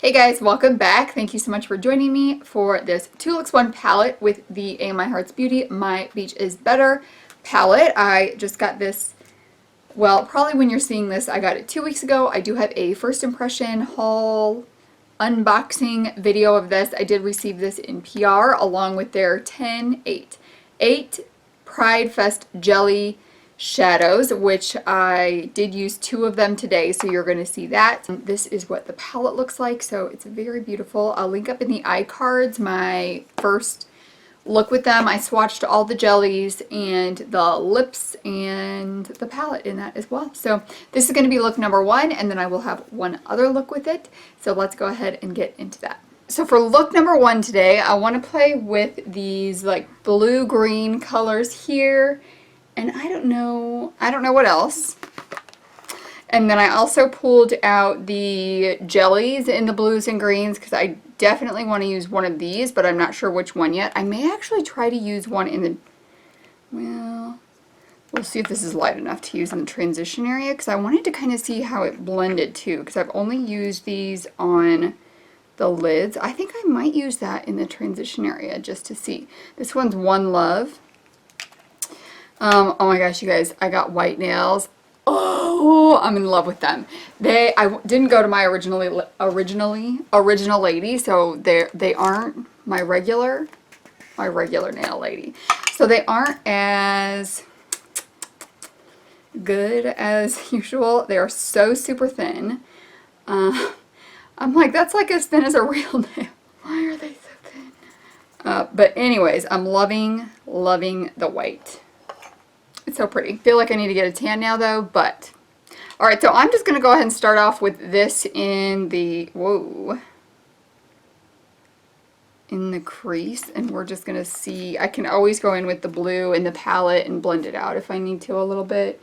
Hey guys, welcome back. Thank you so much for joining me for this 2-looks-1 palette with the amiheartsbeauty My Beach is Better palette. I just got this, well, probably when you're seeing this, I got it 2 weeks ago. I do have a first impression haul unboxing video of this. I did receive this in PR along with their 8 PrideFest Jelly shadows, which I did use 2 of them today, so you're going to see that. This is what the palette looks like, so it's very beautiful. I'll link up in the iCards my first look with them. I swatched all the jellies and the lips and the palette in that as well. So this is going to be look number 1, and then I will have one other look with it. So let's go ahead and get into that. So for look number 1 today, I want to play with these like blue-green colors here. And I don't know what else. And then I also pulled out the jellies in the blues and greens because I definitely want to use one of these, but I'm not sure which one yet. I may actually try to use one in the, well, we'll see if this is light enough to use in the transition area because I wanted to kind of see how it blended too, because I've only used these on the lids. I think I might use that in the transition area just to see. This one's One Love. Oh my gosh, you guys, I got white nails. Oh, I'm in love with them. I didn't go to my original lady, so they aren't my regular nail lady. So they aren't as good as usual. They are so super thin. I'm like, that's like as thin as a real nail. Why are they so thin? But anyways, I'm loving the white. It's so pretty. I feel like I need to get a tan now though, but alright, so I'm just going to go ahead and start off with this in the, in the crease, and we're just going to see. I can always go in with the blue in the palette and blend it out if I need to a little bit.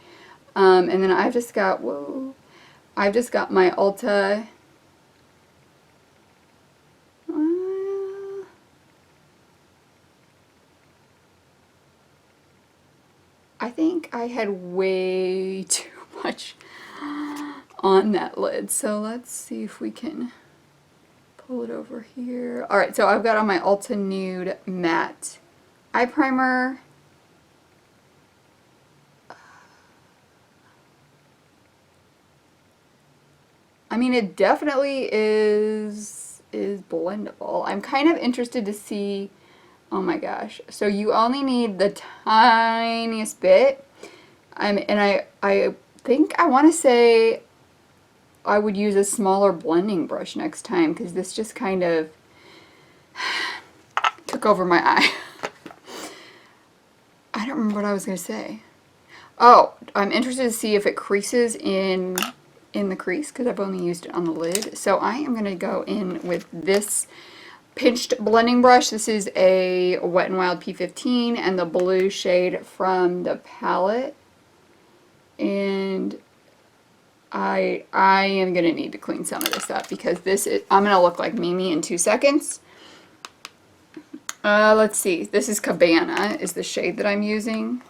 And then I've just got my Ulta, I think I had way too much on that lid. So let's see if we can pull it over here. Alright, so I've got on my Ulta Nude Matte Eye Primer. I mean, it definitely is blendable. I'm kind of interested to see. Oh my gosh. So you only need the tiniest bit. And I think I want to say I would use a smaller blending brush next time because this just kind of took over my eye. I don't remember what I was going to say. Oh, I'm interested to see if it creases in the crease because I've only used it on the lid. So I am going to go in with this pinched blending brush. This is a Wet n Wild P15 and the blue shade from the palette, and I am gonna need to clean some of this up because I'm gonna look like Mimi in 2 seconds. Let's see, this is Cabana is the shade that I'm using.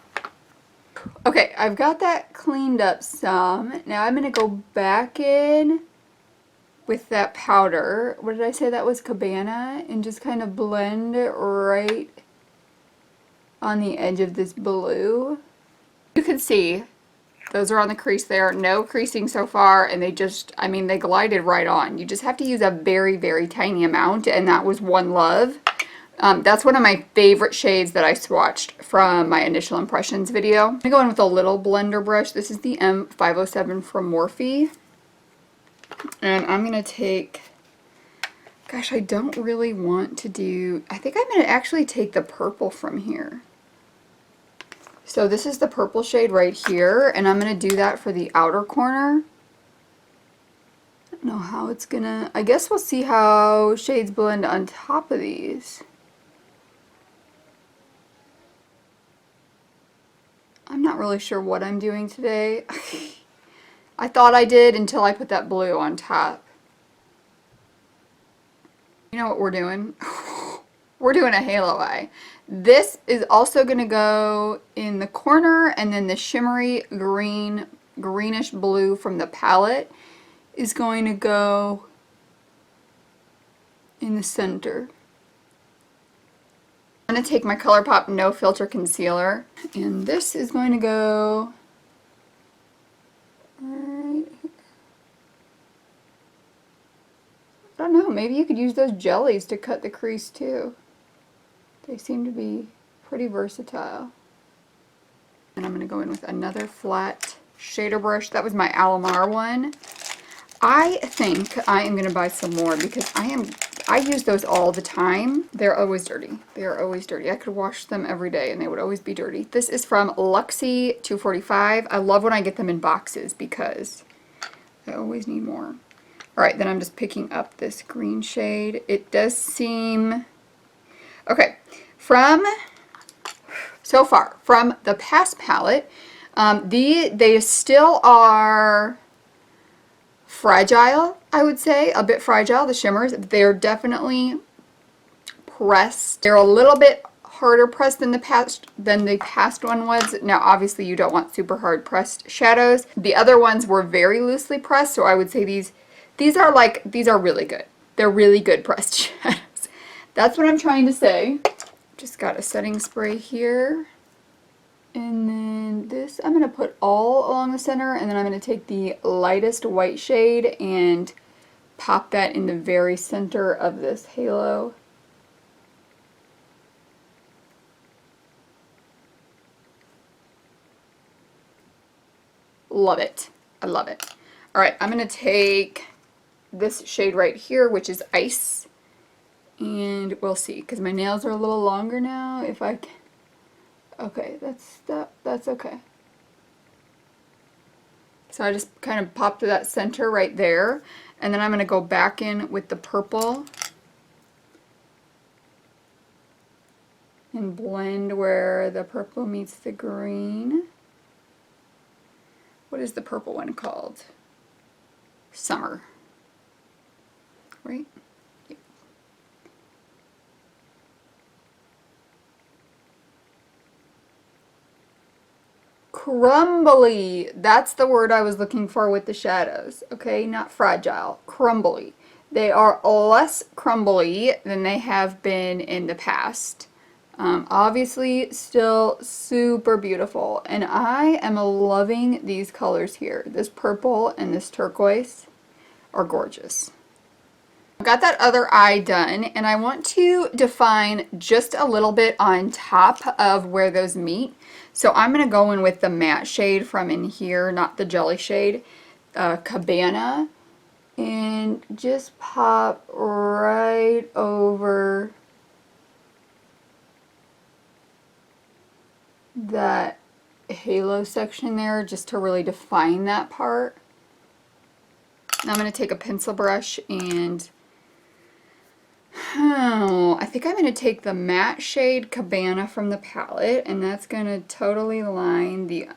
Okay, I've got that cleaned up some. Now I'm gonna go back in with that powder. What did I say that was? Cabana, and just kind of blend it right on the edge of this blue. You can see those are on the crease there. No creasing so far, and they just, I mean, they glided right on. You just have to use a very tiny amount, and that was One Love. That's one of my favorite shades that I swatched from my initial impressions video. I'm gonna go in with a little blender brush. This is the M507 from Morphe. And I'm going to take, gosh, I don't really want to do, I think I'm going to actually take the purple from here. So this is the purple shade right here, and I'm going to do that for the outer corner. I don't know how it's going to, I guess we'll see how shades blend on top of these. I'm not really sure what I'm doing today. I thought I did until I put that blue on top. You know what we're doing? We're doing a halo eye. This is also going to go in the corner, and then the shimmery greenish blue from the palette is going to go in the center. I'm going to take my ColourPop No Filter Concealer, and this is going to go right here. I don't know, maybe you could use those jellies to cut the crease too. They seem to be pretty versatile. And I'm going to go in with another flat shader brush. That was my Alamar one. I think I am going to buy some more because I use those all the time. They're always dirty. They are always dirty. I could wash them every day and they would always be dirty. This is from Luxie 245. I love when I get them in boxes because I always need more. Alright, then I'm just picking up this green shade. It does seem... Okay, so far, from the past palette, they still are fragile, I would say. A bit fragile, the shimmers. They're definitely pressed. They're a little bit harder pressed than the past one was. Now, obviously, you don't want super hard pressed shadows. The other ones were very loosely pressed, so I would say these are really good. They're really good pressed shadows. That's what I'm trying to say. Just got a setting spray here. And then this I'm going to put all along the center, and then I'm going to take the lightest white shade and pop that in the very center of this halo. Love it. I love it. Alright, I'm going to take this shade right here, which is Ice. And we'll see, because my nails are a little longer now. If I can... Okay, that's okay. So I just kind of popped to that center right there. And then I'm going to go back in with the purple. And blend where the purple meets the green. What is the purple one called? Summer. Right? Yep. Crumbly. That's the word I was looking for with the shadows. Okay, not fragile. Crumbly. They are less crumbly than they have been in the past. Obviously, still super beautiful. And I am loving these colors here. This purple and this turquoise are gorgeous. I've got that other eye done, and I want to define just a little bit on top of where those meet. So I'm going to go in with the matte shade from in here, not the jelly shade, Cabana, and just pop right over that halo section there, just to really define that part. Now I'm going to take a pencil brush and I think I'm going to take the matte shade Cabana from the palette, and that's going to totally line the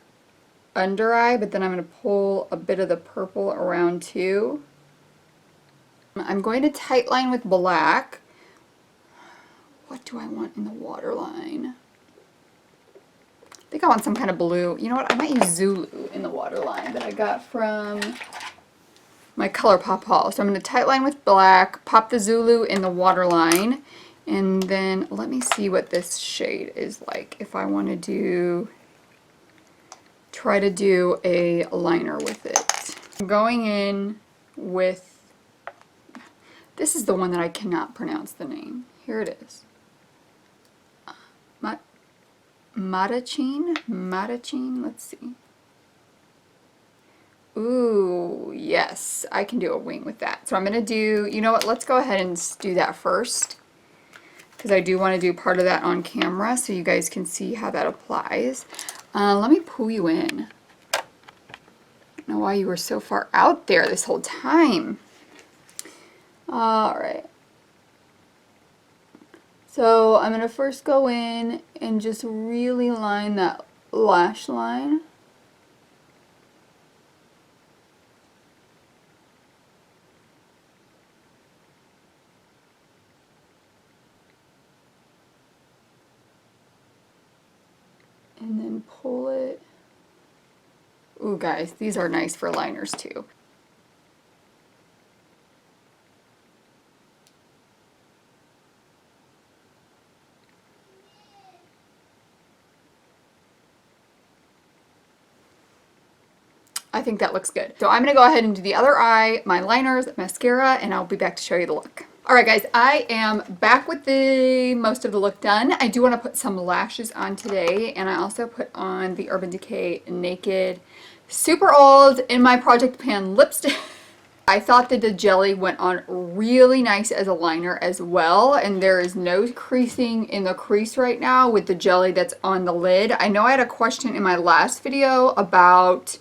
under eye, but then I'm going to pull a bit of the purple around too. I'm going to tightline with black. What do I want in the waterline? I think I want some kind of blue. You know what? I might use Zulu in the waterline that I got from my ColourPop haul. So I'm going to tightline with black, pop the Zulu in the waterline, and then let me see what this shade is like if I want to try to do a liner with it. I'm going in with, this is the one that I cannot pronounce the name. Here it is. Matachin, let's see. Ooh, yes, I can do a wing with that. So I'm going to do, you know what, let's go ahead and do that first, because I do want to do part of that on camera so you guys can see how that applies. Let me pull you in. I don't know why you were so far out there this whole time. Alright. So I'm going to first go in and just really line that lash line. And then pull it. Ooh, guys, these are nice for liners too. I think that looks good. So I'm going to go ahead and do the other eye, my liners, mascara, and I'll be back to show you the look. Alright guys, I am back with the most of the look done. I do want to put some lashes on today, and I also put on the Urban Decay Naked Super Old in My Project Pan lipstick. I thought that the jelly went on really nice as a liner as well, and there is no creasing in the crease right now with the jelly that's on the lid. I know I had a question in my last video about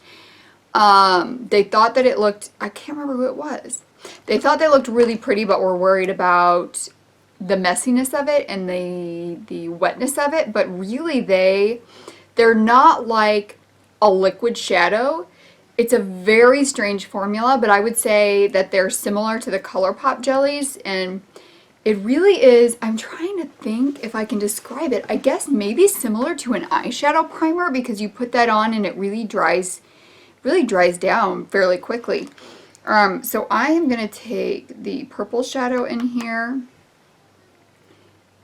they thought that it looked, I can't remember who it was. They thought they looked really pretty, but were worried about the messiness of it and the wetness of it. But really they're not like a liquid shadow. It's a very strange formula, but I would say that they're similar to the ColourPop jellies, and it really is, I'm trying to think if I can describe it. I guess maybe similar to an eyeshadow primer, because you put that on and it really dries down fairly quickly. So I am going to take the purple shadow in here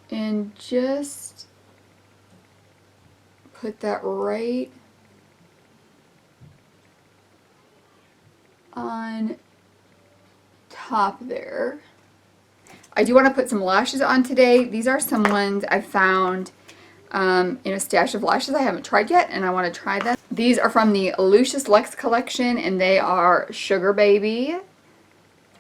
and just put that right on top there. I do want to put some lashes on today. These are some ones I found in a stash of lashes I haven't tried yet, and I want to try them. These are from the Lucius Lex collection, and they are Sugar Baby.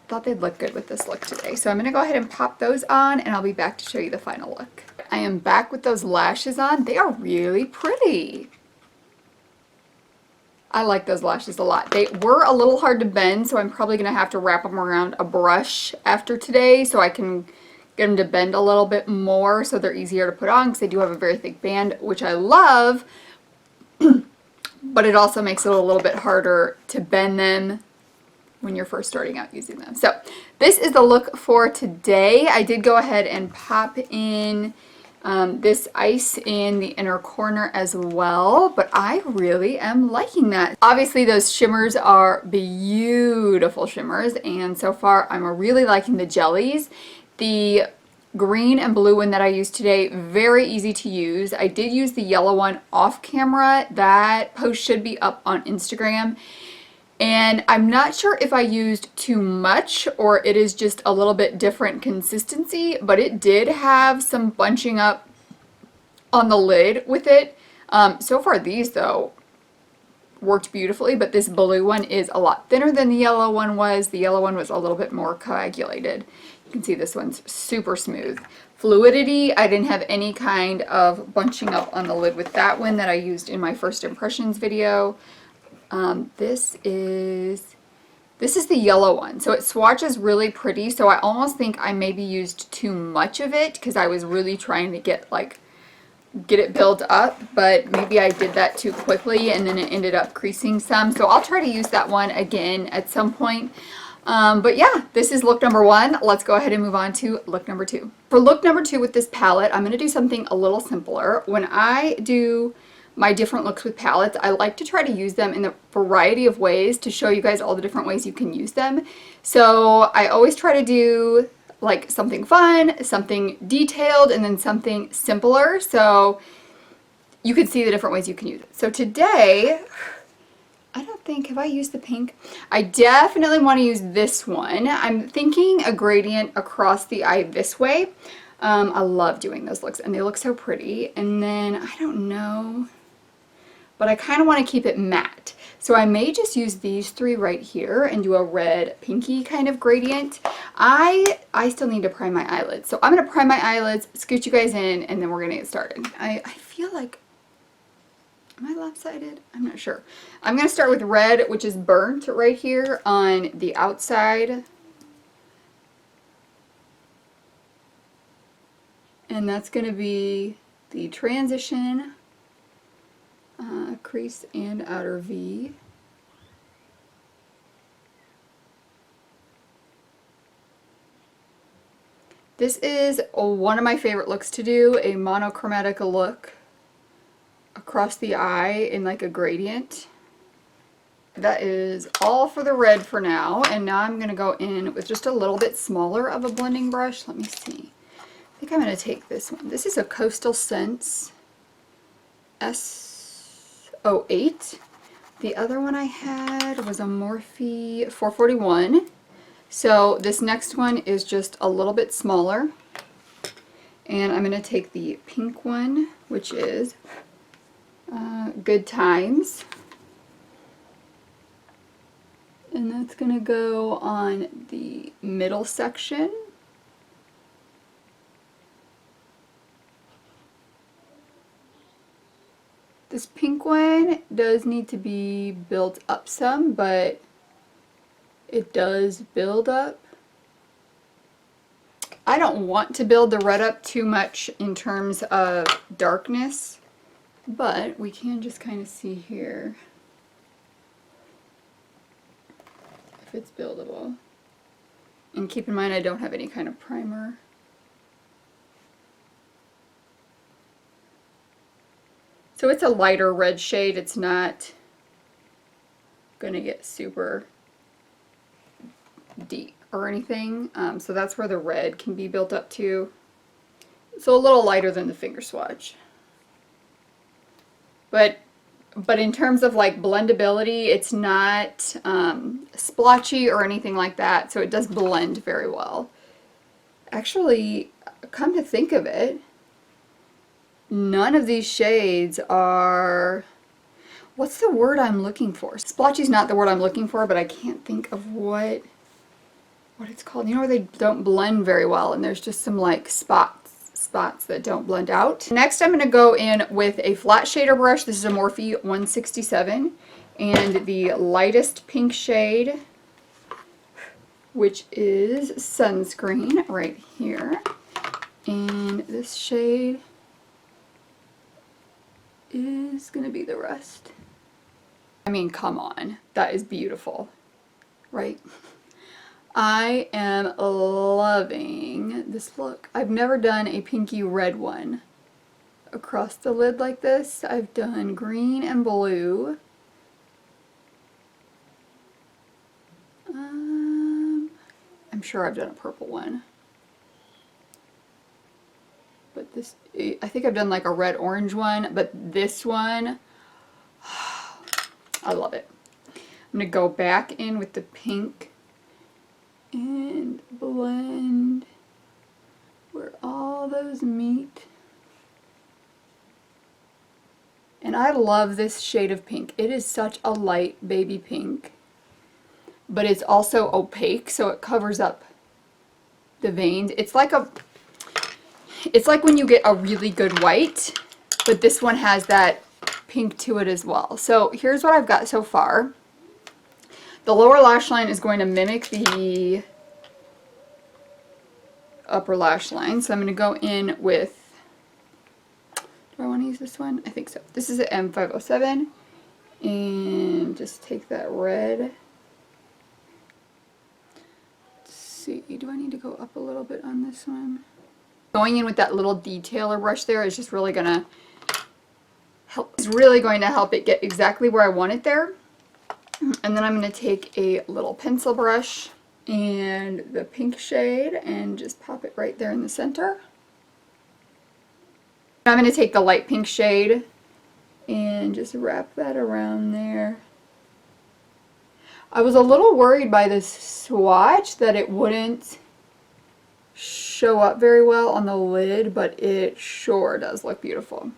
Thought they'd look good with this look today. So I'm going to go ahead and pop those on, and I'll be back to show you the final look. I am back with those lashes on. They are really pretty. I like those lashes a lot. They were a little hard to bend, so I'm probably going to have to wrap them around a brush after today so I can get them to bend a little bit more so they're easier to put on, because they do have a very thick band, which I love, but it also makes it a little bit harder to bend them when you're first starting out using them. So this is the look for today. I did go ahead and pop in this ice in the inner corner as well, but I really am liking that. Obviously those shimmers are beautiful shimmers, and so far I'm really liking the jellies. The green and blue one that I used today, very easy to use. I did use the yellow one off camera. That post should be up on Instagram. And I'm not sure if I used too much or it is just a little bit different consistency, but it did have some bunching up on the lid with it. So far these though worked beautifully, but this blue one is a lot thinner than the yellow one was. The yellow one was a little bit more coagulated. You can see this one's super smooth. Fluidity, I didn't have any kind of bunching up on the lid with that one that I used in my first impressions video. This is the yellow one. So it swatches really pretty, so I almost think I maybe used too much of it because I was really trying to get it built up, but maybe I did that too quickly and then it ended up creasing some. So I'll try to use that one again at some point. But yeah, this is look number one. Let's go ahead and move on to look number two. For look number two with this palette, I'm going to do something a little simpler. When I do my different looks with palettes, I like to try to use them in a variety of ways to show you guys all the different ways you can use them. So I always try to do like something fun, something detailed, and then something simpler so you can see the different ways you can use it. So today, I don't think, have I used the pink? I definitely want to use this one. I'm thinking a gradient across the eye this way. I love doing those looks and they look so pretty. And then, I don't know, but I kind of want to keep it matte. So I may just use these three right here and do a red pinky kind of gradient. I still need to prime my eyelids. So I'm going to prime my eyelids, scoot you guys in, and then we're going to get started. I feel like, am I lopsided? I'm not sure. I'm going to start with red, which is burnt right here on the outside. And that's going to be the transition crease and outer V. This is one of my favorite looks to do, a monochromatic look across the eye in like a gradient. That is all for the red for now, and now I'm going to go in with just a little bit smaller of a blending brush. Let me see. I think I'm going to take this one. This is a Coastal Scents S08. The other one I had was a Morphe 441. So this next one is just a little bit smaller. And I'm going to take the pink one, which is Good Times. And that's going to go on the middle section. This pink one does need to be built up some, but it does build up. I don't want to build the red up too much in terms of darkness, but we can just kind of see here if it's buildable. And keep in mind I don't have any kind of primer. So it's a lighter red shade. It's not going to get super deep or anything. So that's where the red can be built up to. So a little lighter than the finger swatch. But in terms of like blendability, it's not splotchy or anything like that. So it does blend very well. Actually, come to think of it, none of these shades are, what's the word I'm looking for? Splotchy is not the word I'm looking for, but I can't think of what it's called. You know where they don't blend very well and there's just some like spots that don't blend out. Next I'm going to go in with a flat shader brush. This is a Morphe 167 and the lightest pink shade, which is Sunscreen right here. And this shade is going to be the rest. I mean, come on. That is beautiful, right? I am loving this look. I've never done a pinky red one across the lid like this. I've done green and blue. I'm sure I've done a purple one. But this, I think I've done like a red orange one, but this one, I love it. I'm going to go back in with the pink and blend where all those meet. And I love this shade of pink. It is such a light baby pink, but it's also opaque, so it covers up the veins. It's like when you get a really good white, but this one has that pink to it as well. So here's what I've got so far. The lower lash line is going to mimic the upper lash line. So I'm going to go in with, do I want to use this one? I think so. This is an M507. And just take that red. Let's see, do I need to go up a little bit on this one? Going in with that little detailer brush there is just really going to help. It's really going to help it get exactly where I want it there. And then I'm going to take a little pencil brush and the pink shade and just pop it right there in the center. I'm going to take the light pink shade and just wrap that around there. I was a little worried by this swatch that it wouldn't show up very well on the lid, but it sure does look beautiful.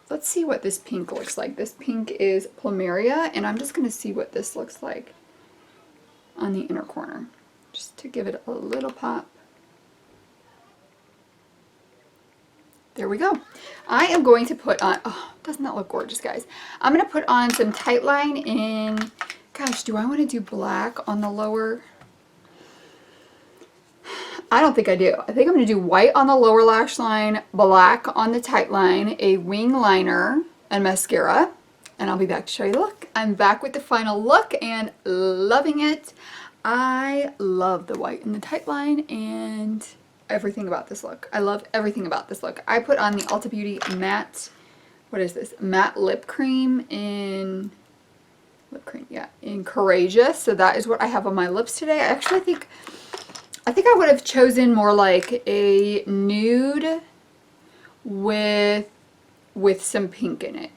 Let's see what this pink looks like. This pink is Plumeria, and I'm just going to see what this looks like on the inner corner, just to give it a little pop. There we go. I am going to put on, oh, doesn't that look gorgeous, guys? I'm going to put on some Tightline in, gosh, do I want to do black on the lower? I don't think I do. I think I'm going to do white on the lower lash line, black on the Tightline, a wing liner, and mascara. And I'll be back to show you the look. I'm back with the final look and loving it. I love the white and the Tightline and everything about this look. I love everything about this look. I put on the Ulta Beauty matte, what is this? Matte lip cream in, in Courageous. So that is what I have on my lips today. I actually think I would have chosen more like a nude with some pink in it.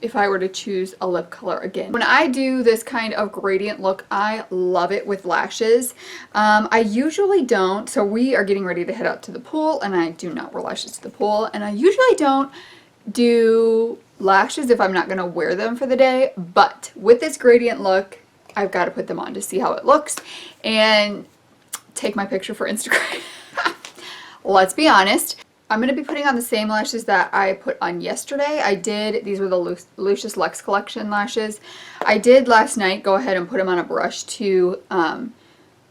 if I were to choose a lip color again. When I do this kind of gradient look, I love it with lashes. I usually don't, so we are getting ready to head out to the pool, and I do not wear lashes to the pool, and I usually don't do lashes if I'm not going to wear them for the day, but with this gradient look, I've got to put them on to see how it looks and take my picture for Instagram. Let's be honest. I'm going to be putting on the same lashes that I put on yesterday. These were the Lucius Lux Collection lashes. I did last night go ahead and put them on a brush to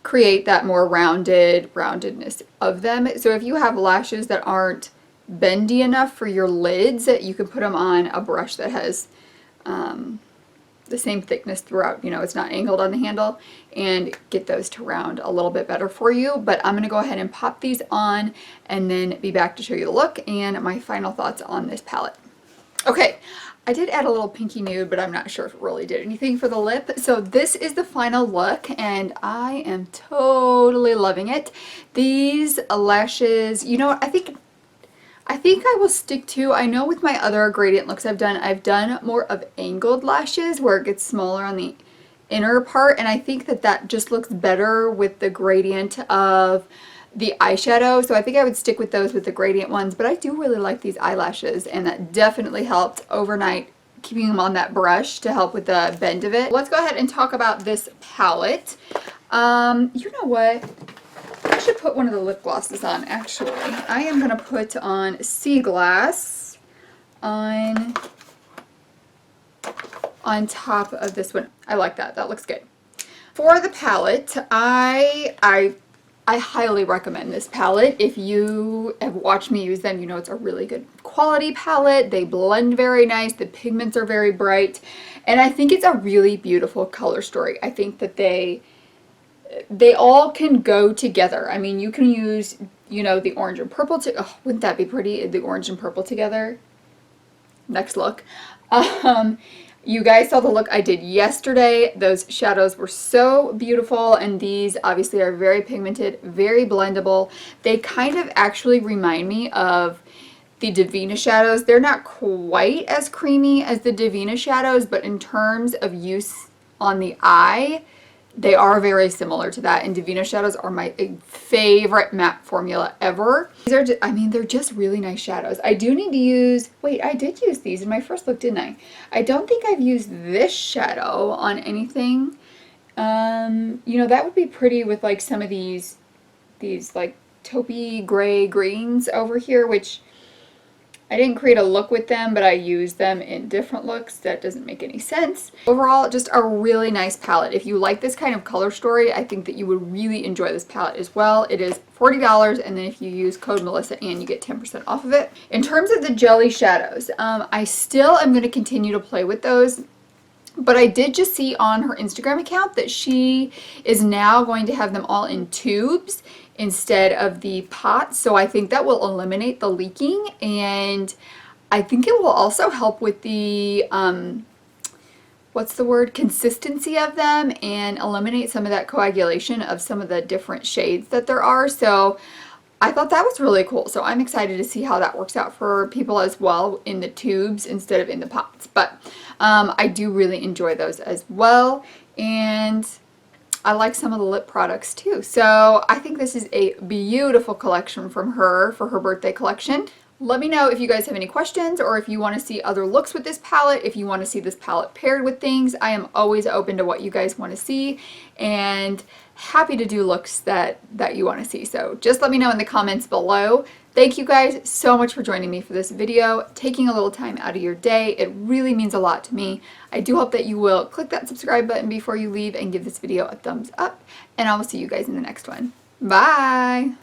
create that more roundedness of them. So if you have lashes that aren't bendy enough for your lids, you can put them on a brush that has the same thickness throughout, you know, it's not angled on the handle, and get those to round a little bit better for you. But I'm going to go ahead and pop these on and then be back to show you the look and my final thoughts on this palette. Okay, I did add a little pinky nude, but I'm not sure if it really did anything for the lip. So this is the final look, and I am totally loving it. These lashes, you know what, I think I will stick to, I know with my other gradient looks I've done more of angled lashes where it gets smaller on the inner part, and I think that just looks better with the gradient of the eyeshadow. So I think I would stick with those with the gradient ones, but I do really like these eyelashes, and that definitely helped overnight keeping them on that brush to help with the bend of it. Let's go ahead and talk about this palette. You know what? I should put one of the lip glosses on, actually. I am going to put on Sea Glass on top of this one. I like that. That looks good. For the palette, I highly recommend this palette. If you have watched me use them, you know it's a really good quality palette. They blend very nice. The pigments are very bright. And I think it's a really beautiful color story. I think that they all can go together. I mean, you can use, you know, the orange and purple oh, wouldn't that be pretty? The orange and purple together. Next look. You guys saw the look I did yesterday. Those shadows were so beautiful, and these obviously are very pigmented, very blendable. They kind of actually remind me of the Divina shadows. They're not quite as creamy as the Divina shadows, but in terms of use on the eye, they are very similar to that, and Divina shadows are my favorite matte formula ever. These are just, I mean, they're just really nice shadows. I do need to use, wait, I did use these in my first look, didn't I? I don't think I've used this shadow on anything. You know, that would be pretty with like some of these like taupey gray greens over here, which I didn't create a look with them, but I used them in different looks. That doesn't make any sense. Overall, just a really nice palette. If you like this kind of color story, I think that you would really enjoy this palette as well. It is $40, and then if you use code MelissaAnn, you get 10% off of it. In terms of the jelly shadows, I still am going to continue to play with those. But I did just see on her Instagram account that she is now going to have them all in tubes instead of the pots. So I think that will eliminate the leaking, and I think it will also help with the, what's the word, consistency of them, and eliminate some of that coagulation of some of the different shades that there are. So I thought that was really cool. So I'm excited to see how that works out for people as well in the tubes instead of in the pots. But I do really enjoy those as well. And I like some of the lip products too. So I think this is a beautiful collection from her for her birthday collection. Let me know if you guys have any questions, or if you want to see other looks with this palette, if you want to see this palette paired with things. I am always open to what you guys want to see, and happy to do looks that you want to see. So just let me know in the comments below. Thank you guys so much for joining me for this video, taking a little time out of your day. It really means a lot to me. I do hope that you will click that subscribe button before you leave and give this video a thumbs up, and I will see you guys in the next one. Bye!